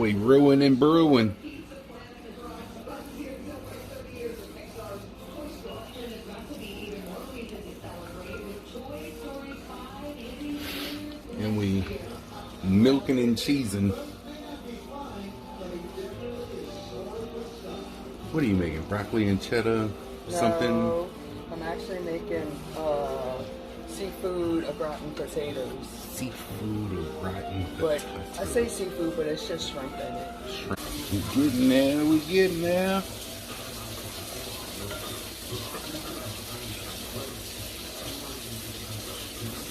we brewing and brewing. And we milking and cheesing. What are you making? Broccoli and cheddar? Something? No, I'm actually making seafood au gratin potatoes. Seafood au gratin But potatoes. I say seafood, but it's just shrimp in it. We getting there, we getting there.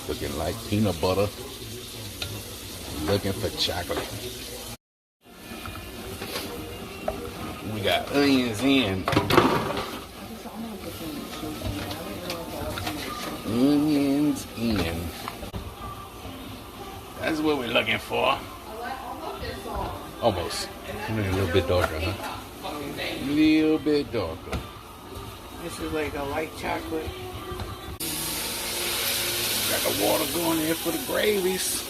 Looking like peanut butter. Looking for chocolate. We got onions in. Onions in. That's what we're looking for. Almost. A little bit darker, huh? A little bit darker. This is like a light chocolate. Got the water going in for the gravies.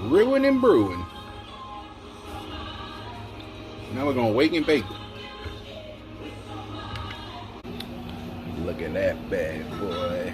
Brewing and brewing. Now we're gonna wake and bake. Look at that bad boy.